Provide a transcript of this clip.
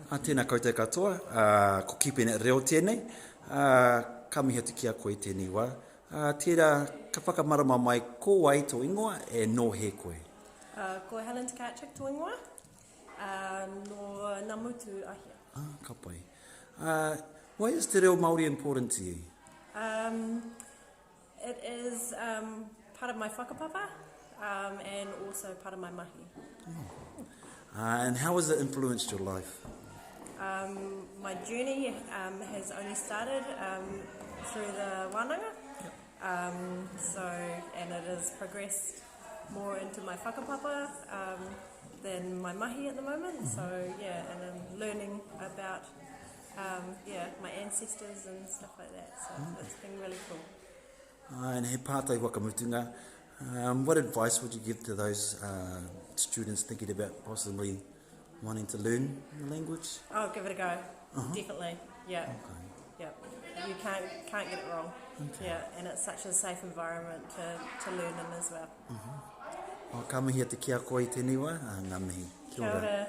Tēnā koutou katoa, ko kipene reo tēnei, ka mihi atu ki a koe tēnei wā. Tērā, ka whakamarama mai ko ai tō ingoa e no he koe. Ko Helen Tkaczyk tō ingoa, no ngā mutu ahia. Ka pai. Why is te reo Māori important to you? It is part of my whakapapa and also part of my mahi. And how has it influenced your life? My journey has only started through the wānanga, and it has progressed more into my whakapapa than my mahi at the moment. So yeah, and I'm learning about my ancestors and stuff like that. So it's been really cool. And he pātai wakamutunga, what advice would you give to those students thinking about possibly wanting to learn the language? Oh, give it a go. Definitely. Yeah. Okay. Yeah. You can't get it wrong. Okay. Yeah, and it's such a safe environment to learn in as well. Ka mihi atu ki a koe tēnei wā, ngā mihi. Kia ora.